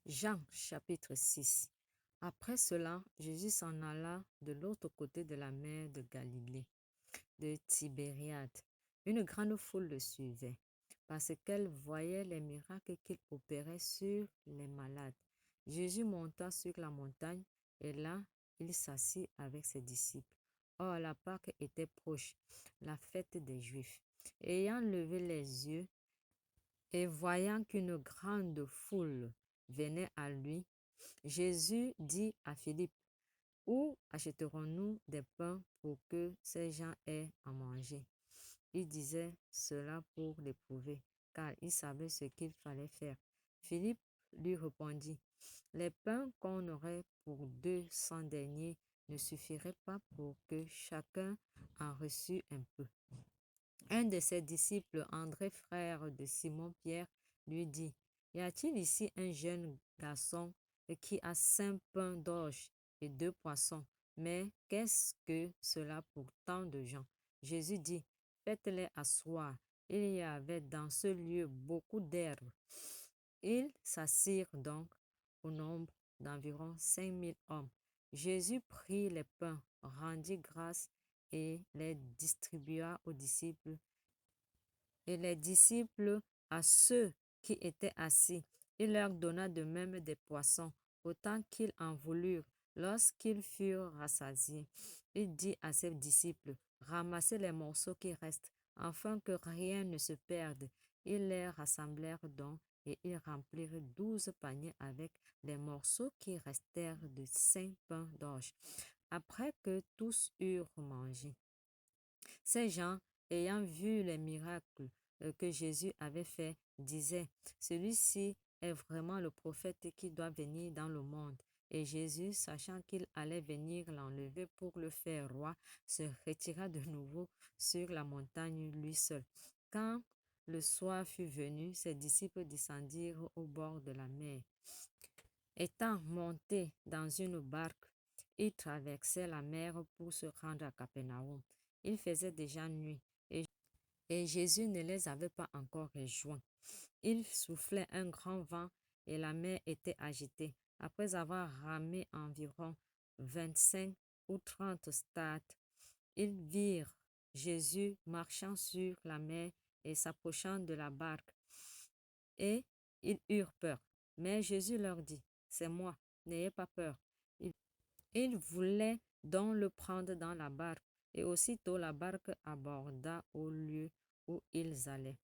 Jean chapitre 6. Après cela, Jésus s'en alla de l'autre côté de la mer de Galilée, de Tibériade. Une grande foule le suivait, parce qu'elle voyait les miracles qu'il opérait sur les malades. Jésus monta sur la montagne, et là, il s'assit avec ses disciples. Or, la Pâque était proche, la fête des Juifs. Ayant levé les yeux, et voyant qu'une grande foule venait à lui, Jésus dit à Philippe, où achèterons-nous des pains pour que ces gens aient à manger? Il disait cela pour l'éprouver, car il savait ce qu'il fallait faire. Philippe lui répondit, les pains qu'on aurait pour 200 deniers ne suffiraient pas pour que chacun en reçût un peu. Un de ses disciples, André, frère de Simon-Pierre, lui dit, y a-t-il ici un jeune garçon qui a 5 pains d'orge et 2 poissons? Mais qu'est-ce que cela pour tant de gens? Jésus dit, faites-les asseoir. Il y avait dans ce lieu beaucoup d'herbes. Ils s'assirent donc au nombre d'environ 5000 hommes. Jésus prit les pains, rendit grâce et les distribua aux disciples, et les disciples à ceux qui étaient assis. Il leur donna de même des poissons, autant qu'ils en voulurent. Lorsqu'ils furent rassasiés, il dit à ses disciples, ramassez les morceaux qui restent, afin que rien ne se perde. Ils les rassemblèrent donc, et ils remplirent 12 paniers avec les morceaux qui restèrent de 5 pains d'orge, après que tous eurent mangé. Ces gens, ayant vu les miracles que Jésus avait faits, disaient, celui-ci est vraiment le prophète qui doit venir dans le monde. Et Jésus, sachant qu'il allait venir l'enlever pour le faire roi, se retira de nouveau sur la montagne lui seul. Quand le soir fut venu, ses disciples descendirent au bord de la mer. Étant montés dans une barque, ils traversaient la mer pour se rendre à Capernaum. Il faisait déjà nuit et Jésus ne les avait pas encore rejoints. Il soufflait un grand vent et la mer était agitée. Après avoir ramé environ 25 ou 30 stades, ils virent Jésus marchant sur la mer et s'approchant de la barque. Et ils eurent peur. Mais Jésus leur dit, c'est moi, n'ayez pas peur. Ils voulaient donc le prendre dans la barque, et aussitôt la barque aborda au lieu où ils allaient.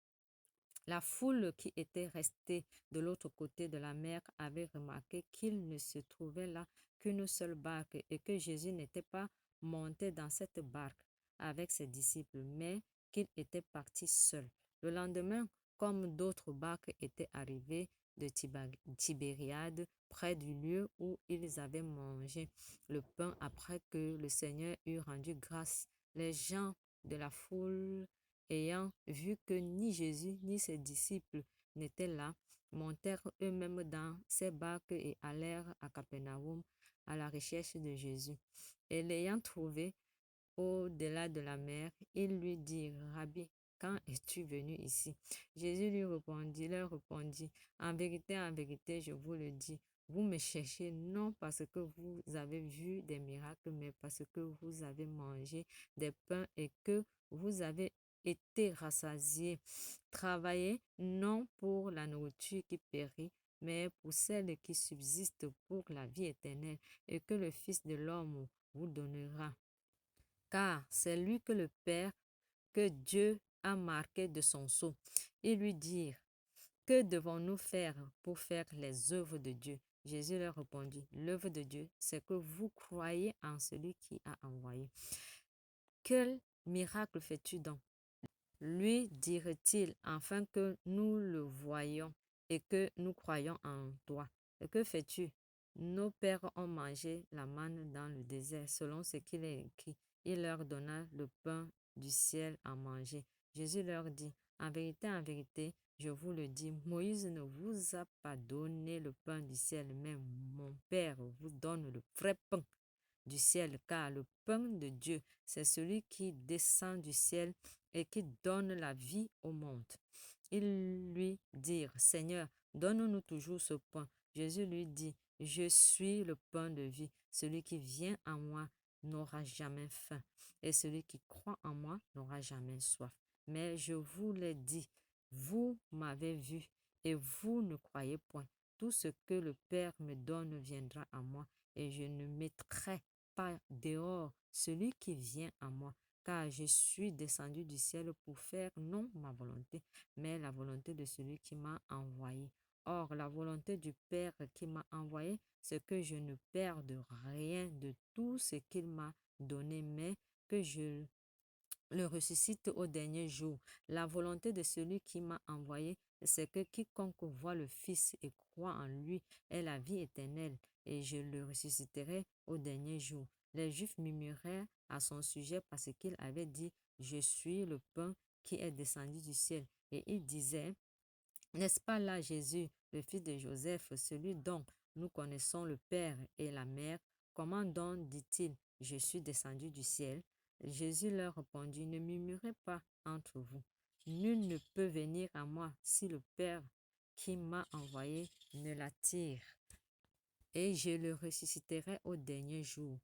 La foule qui était restée de l'autre côté de la mer avait remarqué qu'il ne se trouvait là qu'une seule barque et que Jésus n'était pas monté dans cette barque avec ses disciples, mais qu'il était parti seul. Le lendemain, comme d'autres barques étaient arrivées de Tibériade, près du lieu où ils avaient mangé le pain après que le Seigneur eut rendu grâce, les gens de la foule, ayant vu que ni Jésus ni ses disciples n'étaient là, montèrent eux-mêmes dans ces barques et allèrent à Capernaum à la recherche de Jésus. Et l'ayant trouvé au-delà de la mer, ils lui dirent, Rabbi, quand es-tu venu ici? Jésus leur répondit, en vérité, je vous le dis, vous me cherchez non parce que vous avez vu des miracles, mais parce que vous avez mangé des pains et que vous avez été rassasiés. Travaillez non pour la nourriture qui périt, mais pour celle qui subsiste pour la vie éternelle, et que le Fils de l'homme vous donnera. Car c'est lui que le Père, que Dieu a marqué de son sceau. Ils lui dirent, que devons-nous faire pour faire les œuvres de Dieu? Jésus leur répondit, l'œuvre de Dieu, c'est que vous croyez en celui qui a envoyé. Quel miracle fais-tu donc? Lui dirait-il, afin que nous le voyions et que nous croyions en toi. Et que fais-tu? Nos pères ont mangé la manne dans le désert, selon ce qu'il est écrit. Il leur donna le pain du ciel à manger. Jésus leur dit, en vérité, je vous le dis, Moïse ne vous a pas donné le pain du ciel, mais mon Père vous donne le vrai pain du ciel, car le pain de Dieu, c'est celui qui descend du ciel et qui donne la vie au monde. Ils lui dirent, Seigneur, donne-nous toujours ce pain. Jésus lui dit, je suis le pain de vie. Celui qui vient à moi n'aura jamais faim, et celui qui croit en moi n'aura jamais soif. Mais je vous l'ai dit, vous m'avez vu, et vous ne croyez point. Tout ce que le Père me donne viendra à moi, et je ne mettrai pas dehors celui qui vient à moi, car je suis descendu du ciel pour faire non ma volonté, mais la volonté de celui qui m'a envoyé. Or, la volonté du Père qui m'a envoyé, c'est que je ne perde rien de tout ce qu'il m'a donné, mais que je le ressuscite au dernier jour. La volonté de celui qui m'a envoyé, c'est que quiconque voit le Fils et croit en lui ait la vie éternelle, et je le ressusciterai au dernier jour. Les Juifs murmuraient à son sujet parce qu'il avait dit, je suis le pain qui est descendu du ciel. Et il disait, n'est-ce pas là Jésus, le fils de Joseph, celui dont nous connaissons le Père et la Mère? Comment donc dit-il, je suis descendu du ciel? Jésus leur répondit, ne murmurez pas entre vous. Nul ne peut venir à moi si le Père qui m'a envoyé ne l'attire, et je le ressusciterai au dernier jour.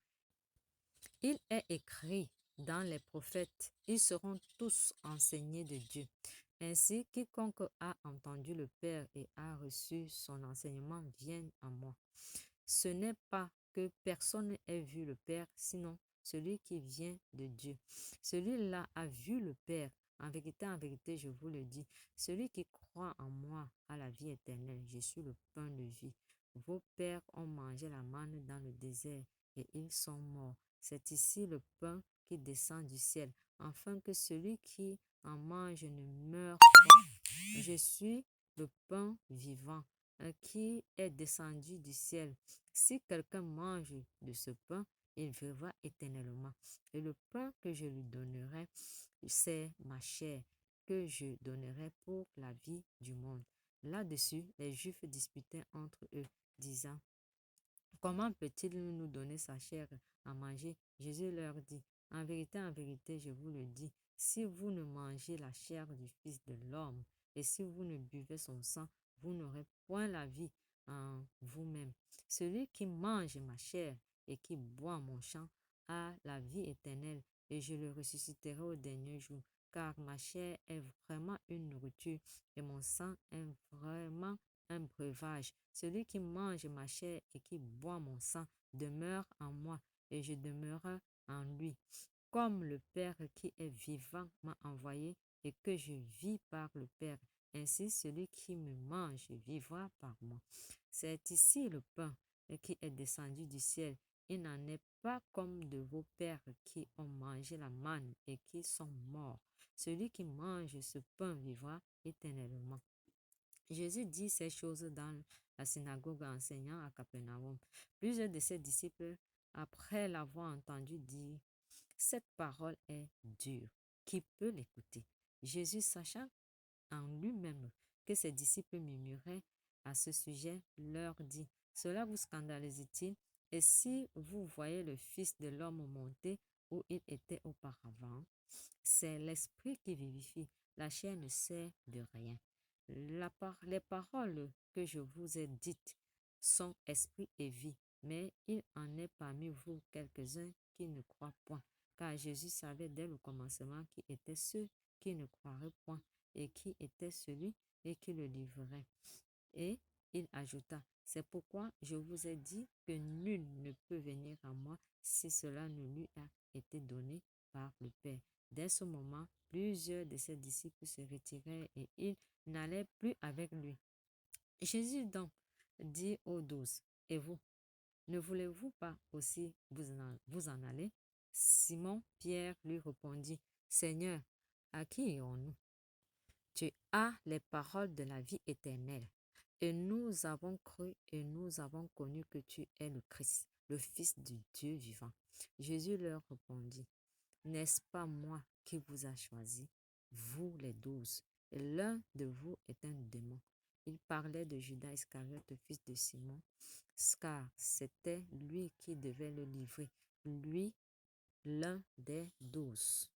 Il est écrit dans les prophètes, ils seront tous enseignés de Dieu. Ainsi, quiconque a entendu le Père et a reçu son enseignement vient à moi. Ce n'est pas que personne ait vu le Père, sinon celui qui vient de Dieu. Celui-là a vu le Père. En vérité, je vous le dis, celui qui croit en moi a la vie éternelle. Je suis le pain de vie. Vos pères ont mangé la manne dans le désert et ils sont morts. C'est ici le pain qui descend du ciel, afin que celui qui en mange ne meure pas. Je suis le pain vivant qui est descendu du ciel. Si quelqu'un mange de ce pain, il vivra éternellement. Et le pain que je lui donnerai, c'est ma chair que je donnerai pour la vie du monde. Là-dessus, les Juifs disputaient entre eux, disant, comment peut-il nous donner sa chair à manger? Jésus leur dit, en vérité, je vous le dis, si vous ne mangez la chair du Fils de l'homme et si vous ne buvez son sang, vous n'aurez point la vie en vous-même. Celui qui mange ma chair et qui boit mon sang a la vie éternelle, et je le ressusciterai au dernier jour, car ma chair est vraiment une nourriture et mon sang est vraiment un breuvage. Celui qui mange ma chair et qui boit mon sang demeure en moi, et je demeure en lui. Comme le Père qui est vivant m'a envoyé et que je vis par le Père, ainsi celui qui me mange vivra par moi. C'est ici le pain qui est descendu du ciel. Il n'en est pas comme de vos pères qui ont mangé la manne et qui sont morts. Celui qui mange ce pain vivra éternellement. Jésus dit ces choses dans la synagogue enseignant à Capernaum. Plusieurs de ses disciples, après l'avoir entendu dire, cette parole est dure, qui peut l'écouter? Jésus, sachant en lui-même que ses disciples murmuraient à ce sujet, leur dit, cela vous scandalise-t-il? Et si vous voyez le Fils de l'homme monter où il était auparavant, c'est l'esprit qui vivifie, la chair ne sert de rien. Les paroles que je vous ai dites sont esprit et vie, mais il en est parmi vous quelques-uns qui ne croient point, car Jésus savait dès le commencement qui étaient ceux qui ne croiraient point et qui était celui et qui le livrerait. Et il ajouta, c'est pourquoi je vous ai dit que nul ne peut venir à moi si cela ne lui a été donné par le Père. Dès ce moment, plusieurs de ses disciples se retirèrent et ils n'allaient plus avec lui. Jésus donc dit aux 12, et vous, ne voulez-vous pas aussi vous en aller? Simon Pierre lui répondit, Seigneur, à qui irons-nous? Tu as les paroles de la vie éternelle. Et nous avons cru et nous avons connu que tu es le Christ, le Fils du Dieu vivant. Jésus leur répondit, n'est-ce pas moi qui vous a choisi, vous les 12, et l'un de vous est un démon. Il parlait de Judas Iscariote, fils de Simon, car c'était lui qui devait le livrer, lui, l'un des 12.